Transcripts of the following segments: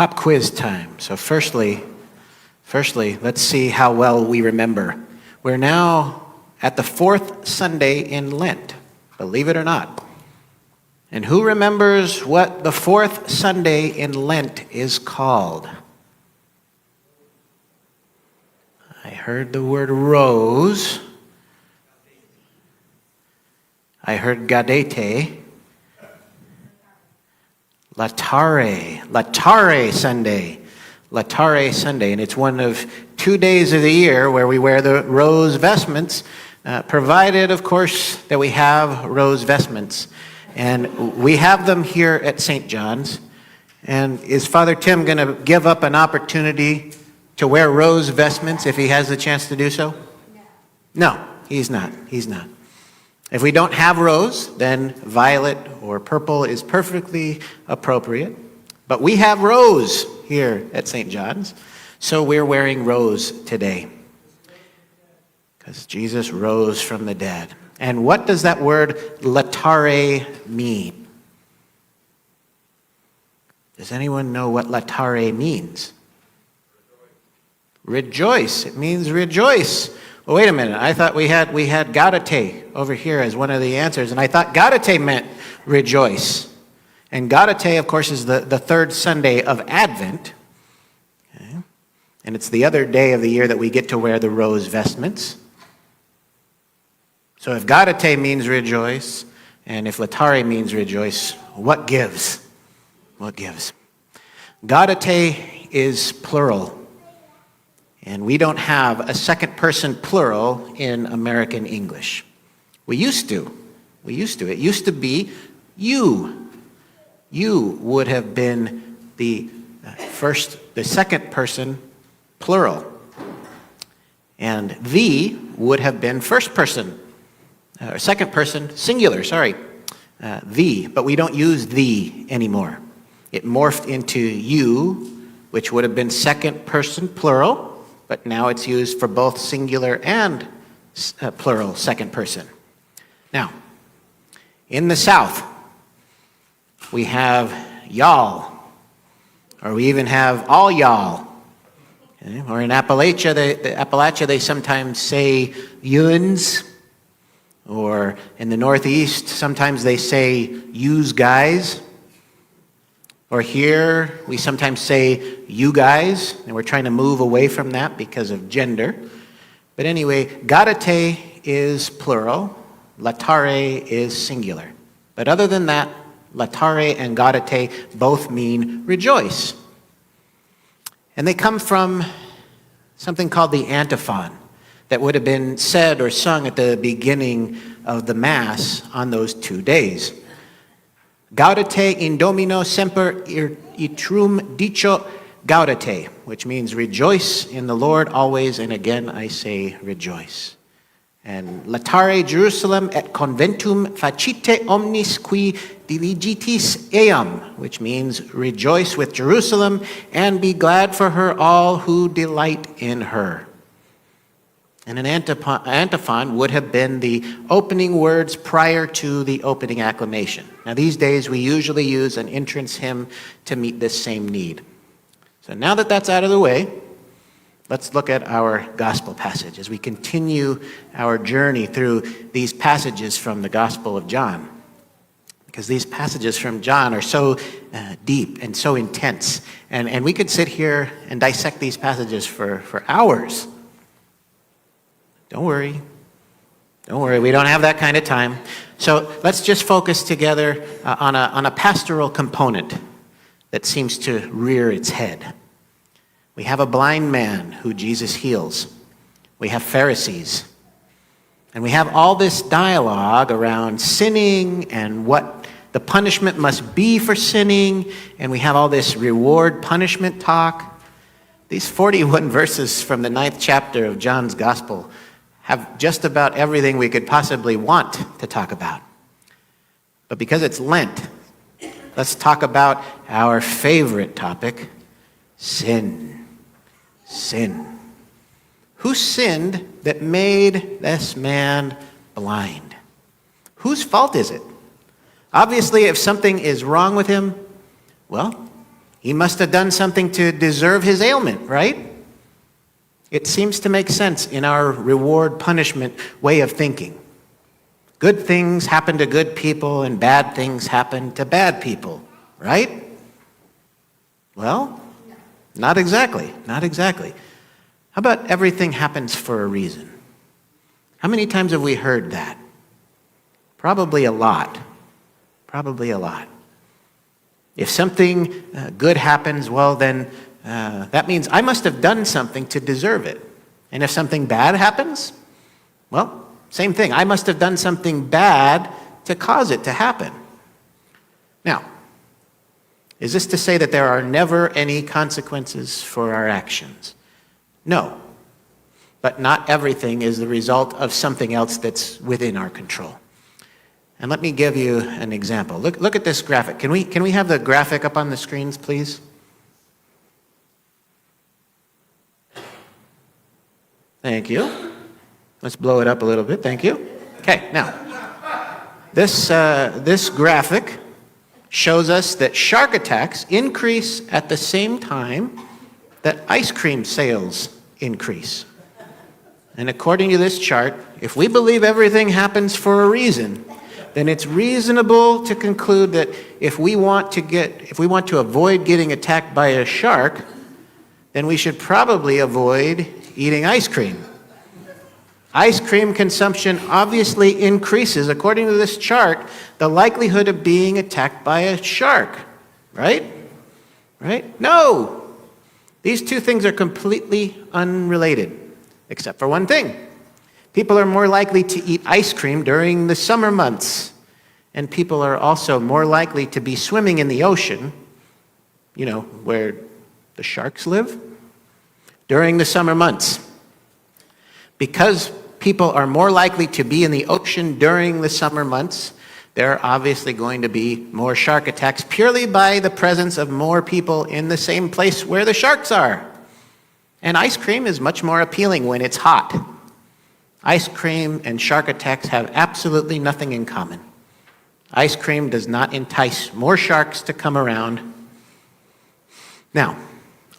Pop quiz time. So firstly, let's see how well we remember. We're now at the fourth Sunday in Lent, believe it or not. And who remembers what the fourth Sunday in Lent is called? I heard the word rose. I heard gaudete. Laetare Sunday. Laetare Sunday. And it's one of 2 days of the year where we wear the rose vestments, provided, of course, that we have rose vestments. And we have them here at St. John's. And is Father Tim going to give up an opportunity to wear rose vestments if he has the chance to do so? No, he's not. He's not. If we don't have rose, then violet or purple is perfectly appropriate. But we have rose here at St. John's, so we're wearing rose today. Because Jesus rose from the dead. And what does that word laetare mean? Does anyone know what laetare means? Rejoice. It means rejoice. Well, wait a minute. I thought we had gaudete over here as one of the answers, and I thought gaudete meant rejoice. And gaudete, of course, is the third Sunday of Advent. Okay. And it's the other day of the year that we get to wear the rose vestments. So if gaudete means rejoice, and if laetare means rejoice, what gives? What gives? Gaudete is plural. And we don't have a second person plural in American English. We used to. It used to be you. You would have been the second person plural. And the would have been first person, or second person singular, the. But we don't use the anymore. It morphed into you, which would have been second person plural. But now it's used for both singular and plural second person. Now, in the South, we have y'all, or we even have all y'all. Okay? Or in Appalachia, they sometimes say yuns, or in the Northeast, sometimes they say yous guys. Or here, we sometimes say you guys, and we're trying to move away from that because of gender. But anyway, gaudete is plural, laetare is singular. But other than that, laetare and gaudete both mean rejoice. And they come from something called the antiphon that would have been said or sung at the beginning of the Mass on those 2 days. Gaudete in Domino semper itrum dicho gaudete, which means rejoice in the Lord always, and again I say rejoice. And laetare Jerusalem et conventum facite omnis qui diligitis eam, which means rejoice with Jerusalem and be glad for her all who delight in her. And an antiphon would have been the opening words prior to the opening acclamation. Now these days we usually use an entrance hymn to meet this same need. So now that that's out of the way, let's look at our gospel passage as we continue our journey through these passages from the Gospel of John. Because these passages from John are so deep and so intense. And we could sit here and dissect these passages for hours. Don't worry, we don't have that kind of time. So let's just focus together on a pastoral component that seems to rear its head. We have a blind man who Jesus heals. We have Pharisees. And we have all this dialogue around sinning and what the punishment must be for sinning. And we have all this reward-punishment talk. These 41 verses from the 9th chapter of John's Gospel have just about everything we could possibly want to talk about. But because it's Lent, let's talk about our favorite topic, sin. Sin. Who sinned that made this man blind? Whose fault is it? Obviously, if something is wrong with him, well, He must have done something to deserve his ailment, right? It seems to make sense in our reward-punishment way of thinking. Good things happen to good people and bad things happen to bad people, right? Well, not exactly. Not exactly. How about everything happens for a reason? How many times have we heard that? Probably a lot. Probably a lot. If something good happens, well then that means I must have done something to deserve it. And if something bad happens, well, same thing. I must have done something bad to cause it to happen. Now, is this to say that there are never any consequences for our actions? No. But not everything is the result of something else that's within our control. And let me give you an example. Look at this graphic. Can we have the graphic up on the screens, please? Thank you. Let's blow it up a little bit. Thank you. Okay, now, this graphic shows us that shark attacks increase at the same time that ice cream sales increase. And according to this chart, if we believe everything happens for a reason, then it's reasonable to conclude that if we want to avoid getting attacked by a shark, then we should probably avoid eating ice cream. Ice cream consumption obviously increases, according to this chart, the likelihood of being attacked by a shark, right? Right? No! These two things are completely unrelated, except for one thing. People are more likely to eat ice cream during the summer months, and people are also more likely to be swimming in the ocean, where the sharks live, during the summer months. Because people are more likely to be in the ocean during the summer months, there are obviously going to be more shark attacks purely by the presence of more people in the same place where the sharks are. And ice cream is much more appealing when it's hot. Ice cream and shark attacks have absolutely nothing in common. Ice cream does not entice more sharks to come around. Now,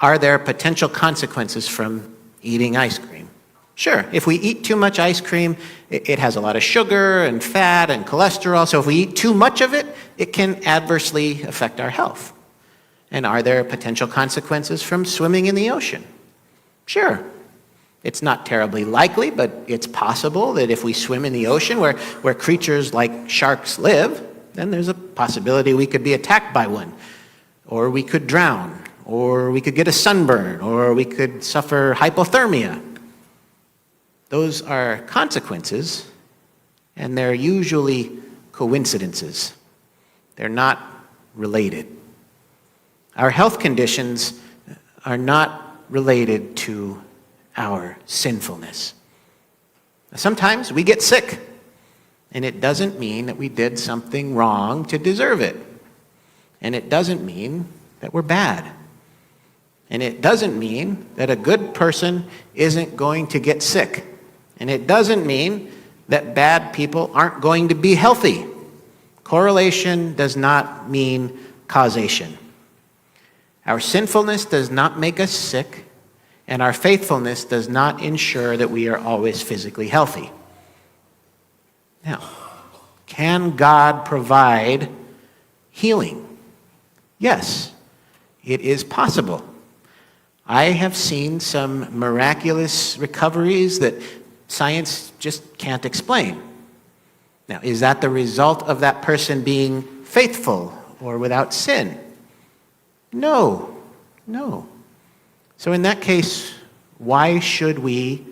are there potential consequences from eating ice cream? Sure, if we eat too much ice cream, it has a lot of sugar and fat and cholesterol, so if we eat too much of it, it can adversely affect our health. And are there potential consequences from swimming in the ocean? Sure. It's not terribly likely, but it's possible that if we swim in the ocean where creatures like sharks live, then there's a possibility we could be attacked by one, or we could drown, or we could get a sunburn, or we could suffer hypothermia. Those are consequences, and they're usually coincidences. They're not related. Our health conditions are not related to our sinfulness. Sometimes we get sick, and it doesn't mean that we did something wrong to deserve it. And it doesn't mean that we're bad. And it doesn't mean that a good person isn't going to get sick. And it doesn't mean that bad people aren't going to be healthy. Correlation does not mean causation. Our sinfulness does not make us sick, and our faithfulness does not ensure that we are always physically healthy. Now, can God provide healing? Yes, it is possible. I have seen some miraculous recoveries that science just can't explain. Now, is that the result of that person being faithful or without sin? No. So in that case, why should we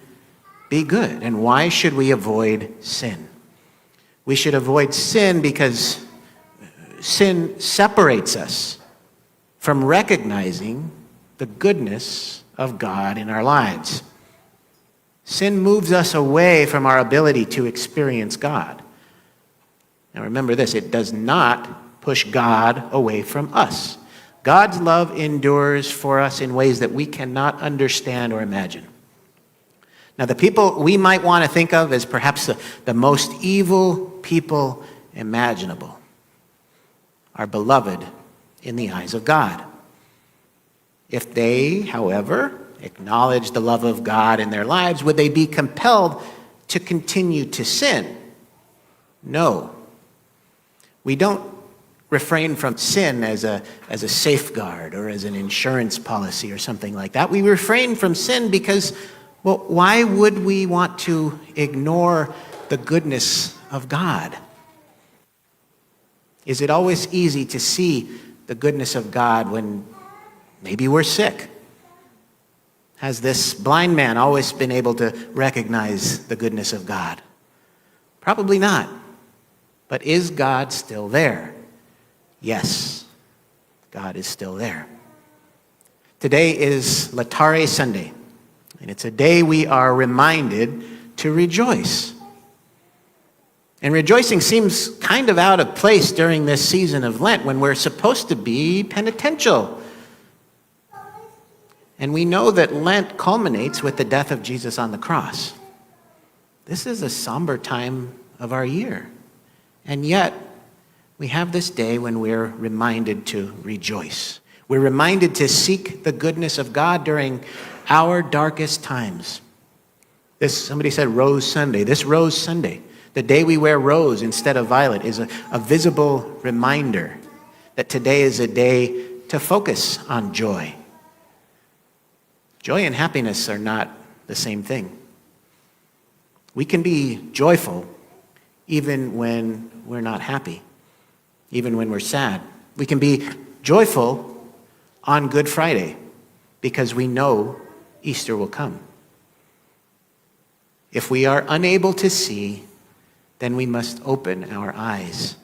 be good? And why should we avoid sin? We should avoid sin because sin separates us from recognizing the goodness of God in our lives. Sin moves us away from our ability to experience God. Now remember this, it does not push God away from us. God's love endures for us in ways that we cannot understand or imagine. Now, the people we might want to think of as perhaps the most evil people imaginable are beloved in the eyes of God. If they, however, acknowledge the love of God in their lives, would they be compelled to continue to sin? No. We don't refrain from sin as a safeguard or as an insurance policy or something like that. We refrain from sin because, well, why would we want to ignore the goodness of God? Is it always easy to see the goodness of God when maybe we're sick? Has this blind man always been able to recognize the goodness of God? Probably not. But is God still there? Yes, God is still there. Today is Laetare Sunday, and it's a day we are reminded to rejoice. And rejoicing seems kind of out of place during this season of Lent when we're supposed to be penitential. And we know that Lent culminates with the death of Jesus on the cross. This is a somber time of our year. And yet, we have this day when we're reminded to rejoice. We're reminded to seek the goodness of God during our darkest times. Somebody said Rose Sunday. This Rose Sunday, the day we wear rose instead of violet, is a visible reminder that today is a day to focus on joy. Joy and happiness are not the same thing. We can be joyful even when we're not happy, even when we're sad. We can be joyful on Good Friday because we know Easter will come. If we are unable to see, then we must open our eyes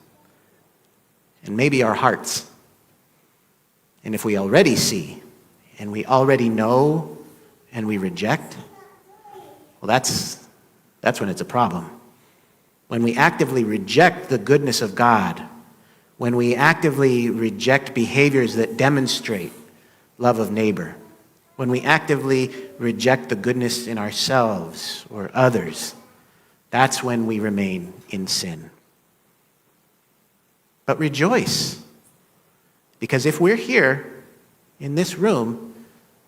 and maybe our hearts. And if we already see, and we already know and we reject, well, that's when it's a problem. When we actively reject the goodness of God, when we actively reject behaviors that demonstrate love of neighbor, when we actively reject the goodness in ourselves or others, that's when we remain in sin. But rejoice, because if we're here in this room,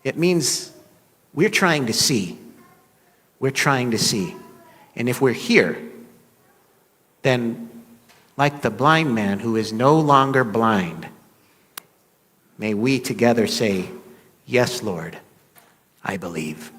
it means we're trying to see. We're trying to see. And if we're here, then like the blind man who is no longer blind, may we together say, "Yes, Lord, I believe."